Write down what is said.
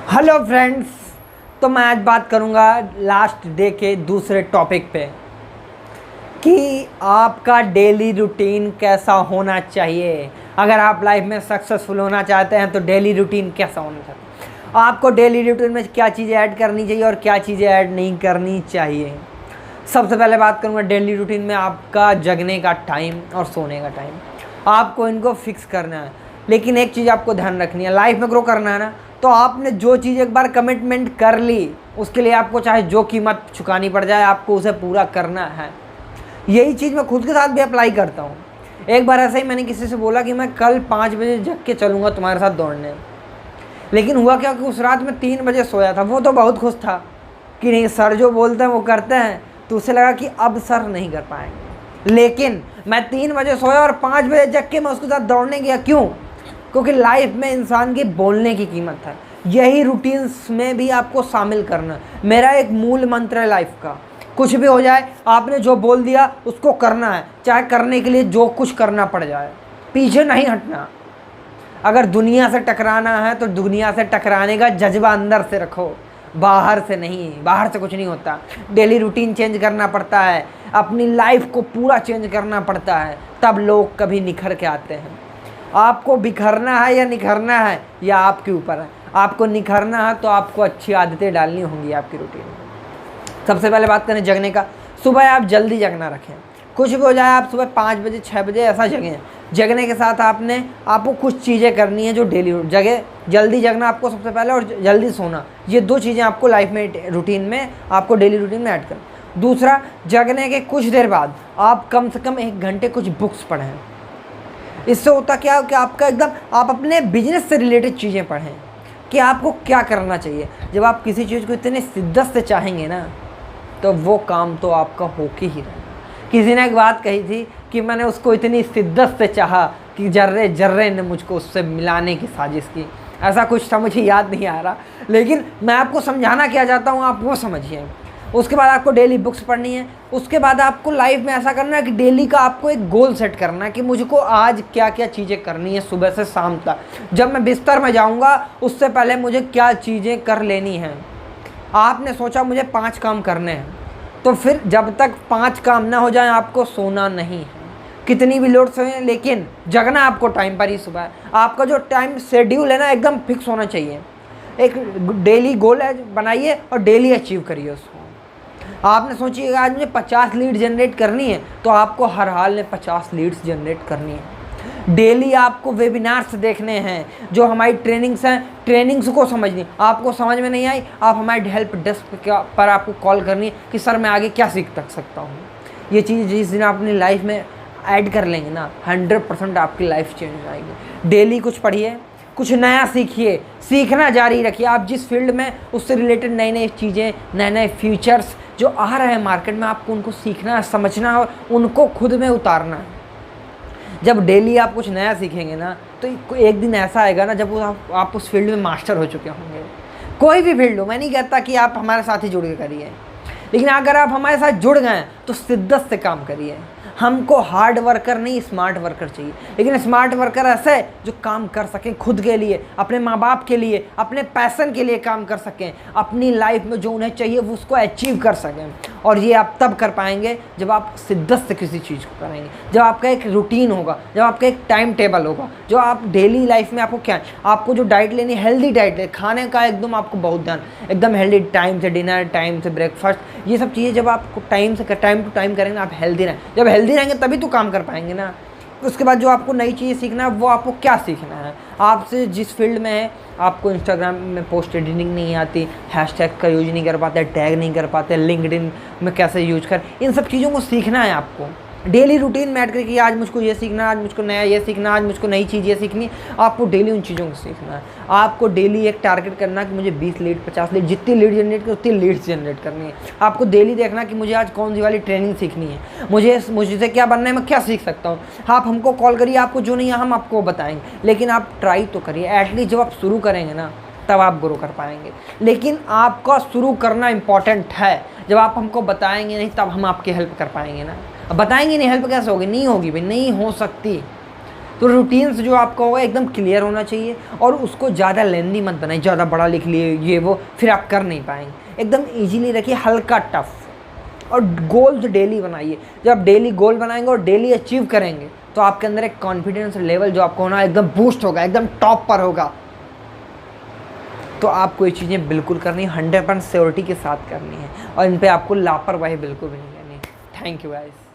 Hello friends. तो मैं आज बात करूंगा लास्ट डे के दूसरे टॉपिक पे कि आपका डेली रूटीन कैसा होना चाहिए। अगर आप लाइफ में सक्सेसफुल होना चाहते हैं तो डेली रूटीन कैसा होना चाहिए, आपको डेली रूटीन में क्या चीज़ें ऐड करनी चाहिए और क्या चीज़ें ऐड नहीं करनी चाहिए। सबसे पहले बात करूंगा डेली रूटीन में आपका जगने का टाइम और सोने का टाइम, आपको इनको फिक्स करना है। लेकिन एक चीज़ आपको ध्यान रखनी है, लाइफ में ग्रो करना है ना, तो आपने जो चीज़ एक बार कमिटमेंट कर ली उसके लिए आपको चाहे जो कीमत चुकानी पड़ जाए आपको उसे पूरा करना है। यही चीज़ मैं खुद के साथ भी अप्लाई करता हूँ। एक बार ऐसे ही मैंने किसी से बोला कि मैं कल 5 बजे जग के चलूँगा तुम्हारे साथ दौड़ने, लेकिन हुआ क्या कि उस रात में 3 बजे सोया था। वो तो बहुत खुश था कि नहीं सर जो बोलते हैं वो करते हैं, तो उसे लगा कि अब सर नहीं कर पाएंगे। लेकिन मैं 3 बजे सोया और 5 बजे जग के मैं उसके साथ दौड़ने गया। क्यों? क्योंकि लाइफ में इंसान की बोलने की कीमत है। यही रूटीन्स में भी आपको शामिल करना। मेरा एक मूल मंत्र है लाइफ का, कुछ भी हो जाए आपने जो बोल दिया उसको करना है, चाहे करने के लिए जो कुछ करना पड़ जाए, पीछे नहीं हटना। अगर दुनिया से टकराना है तो दुनिया से टकराने का जज्बा अंदर से रखो, बाहर से नहीं। बाहर से कुछ नहीं होता। डेली रूटीन चेंज करना पड़ता है, अपनी लाइफ को पूरा चेंज करना पड़ता है, तब लोग कभी निखर के आते हैं। आपको बिखरना है या निखरना है या आपके ऊपर है। आपको निखरना है तो आपको अच्छी आदतें डालनी होंगी आपकी रूटीन में। सबसे पहले बात करें जगने का। सुबह आप जल्दी जगना रखें, कुछ भी हो जाए आप सुबह 5 बजे 6 बजे ऐसा जगें। जगने के साथ आपको कुछ चीज़ें करनी है जो डेली जगह। जल्दी जगना आपको सबसे पहले, और जल्दी सोना, ये 2 चीज़ें आपको लाइफ में रूटीन में आपको डेली रूटीन में ऐड करना। दूसरा, जगने के कुछ देर बाद आप कम से कम 1 घंटे कुछ बुक्स पढ़ें। इससे होता क्या कि आपका एकदम आप अपने बिजनेस से रिलेटेड चीज़ें पढ़ें कि आपको क्या करना चाहिए। जब आप किसी चीज़ को इतने शिद्दत से चाहेंगे ना तो वो काम तो आपका होके ही रहेगा। किसी ने एक बात कही थी कि मैंने उसको इतनी शिद्दत से चाहा कि जर्रे जर्रे ने मुझको उससे मिलाने की साजिश की। ऐसा कुछ था, मुझे याद नहीं आ रहा, लेकिन मैं आपको समझाना क्या चाहता हूँ आप वो समझिए। उसके बाद आपको डेली बुक्स पढ़नी है। उसके बाद आपको लाइफ में ऐसा करना है कि डेली का आपको एक गोल सेट करना है कि मुझको आज क्या क्या चीज़ें करनी है सुबह से शाम तक। जब मैं बिस्तर में जाऊंगा उससे पहले मुझे क्या चीज़ें कर लेनी हैं। आपने सोचा मुझे 5 काम करने हैं, तो फिर जब तक 5 काम ना हो जाए आपको सोना नहीं है। कितनी भी लोड सोएं, लेकिन जगना आपको टाइम पर ही सुबह है। आपका जो टाइम शेड्यूल है ना एकदम फिक्स होना चाहिए। एक डेली गोल है बनाइए और डेली अचीव करिए उसको। आपने सोचिएगा आज मुझे 50 लीड जनरेट करनी है, तो आपको हर हाल में 50 लीड्स जनरेट करनी है। डेली आपको वेबिनार्स देखने हैं, जो हमारी ट्रेनिंग्स हैं, ट्रेनिंग्स को समझनी। आपको समझ में नहीं आई, आप हमारे हेल्प डेस्क पर आपको कॉल करनी है कि सर मैं आगे क्या सीख सकता हूँ। ये चीज़ जिस दिन आप अपनी लाइफ में ऐड कर लेंगे ना 100% आपकी लाइफ चेंज हो जाएगी। डेली कुछ पढ़िए, कुछ नया सीखिए, सीखना जारी रखिए। आप जिस फील्ड में उससे रिलेटेड नई नई चीज़ें, नए नए फीचर्स जो आ रहे हैं मार्केट में, आपको उनको सीखना है, समझना है और उनको खुद में उतारना है। जब डेली आप कुछ नया सीखेंगे ना तो एक दिन ऐसा आएगा ना जब आप उस फील्ड में मास्टर हो चुके होंगे। कोई भी फील्ड हो, मैं नहीं कहता कि आप हमारे साथ ही जुड़ के करिए, लेकिन अगर आप हमारे साथ जुड़ गए तो शिद्दत से काम करिए। हमको हार्ड वर्कर नहीं स्मार्ट वर्कर चाहिए, लेकिन स्मार्ट वर्कर ऐसे जो काम कर सकें खुद के लिए, अपने माँ बाप के लिए, अपने पैशन के लिए काम कर सकें, अपनी लाइफ में जो उन्हें चाहिए वो उसको अचीव कर सकें। और ये आप तब कर पाएंगे जब आप शिद्दत से किसी चीज़ को करेंगे, जब आपका एक रूटीन होगा, जब आपका एक टाइम टेबल होगा। जो आप डेली लाइफ में आपको क्या है, आपको जो डाइट लेनी, हेल्दी डाइट है, खाने का एकदम आपको बहुत ध्यान, एकदम हेल्दी, टाइम से डिनर, टाइम से ब्रेकफास्ट, ये सब चीज़ें जब आपको टाइम टू टाइम करेंगे आप हेल्दी रहें। जब हेल्दी रहेंगे तभी तो काम कर पाएंगे ना। उसके बाद जो आपको नई चीज़ सीखना है वो आपको क्या सीखना है। आपसे जिस फील्ड में है, आपको इंस्टाग्राम में पोस्ट एडिटिंग नहीं आती, हैशटैग का यूज नहीं कर पाते, टैग नहीं कर पाते, लिंक्डइन में कैसे यूज कर, इन सब चीज़ों को सीखना है आपको। डेली रूटीन में ऐड करके आज मुझको ये सीखना है, आज मुझको नया ये सीखना है, आज मुझको नई चीज़ ये सीखनी है। आपको डेली उन चीज़ों को सीखना है। आपको डेली एक टारगेट करना कि मुझे 20 लीड 50 लीड, जितनी लीड जनरेट कर उतनी लीड्स जनरेट करनी है। आपको डेली देखना कि मुझे आज कौन सी वाली ट्रेनिंग सीखनी है, मुझसे क्या बनना है, मैं क्या सीख सकता हूँ। आप हमको कॉल करिए, आपको जो नहीं है हम आपको बताएंगे, लेकिन आप ट्राई तो करिए। एटलीस्ट जब आप शुरू करेंगे ना तब आप ग्रो कर पाएंगे। लेकिन आपका शुरू करना इम्पॉर्टेंट है। जब आप हमको बताएंगे नहीं तब हम आपकी हेल्प कर पाएंगे ना। अब बताएंगे नहीं, हेल्प कैसे होगी? नहीं होगी भाई, नहीं हो सकती। तो रूटीन्स जो आपका होगा एकदम क्लियर होना चाहिए, और उसको ज़्यादा लेंदी मत बनाइए, ज़्यादा बड़ा लिख लिए ये वो, फिर आप कर नहीं पाएंगे। एकदम ईजीली रखिए, हल्का टफ, और गोल्स डेली बनाइए। जब आप डेली गोल बनाएंगे और डेली अचीव करेंगे तो आपके अंदर एक कॉन्फिडेंस लेवल जो आपको होना एकदम बूस्ट होगा, एकदम टॉप पर होगा। तो आपको ये चीज़ें बिल्कुल करनी है, 100% श्योरिटी के साथ करनी है, और इन पे आपको लापरवाही बिल्कुल भी नहीं करनी। Thank you guys.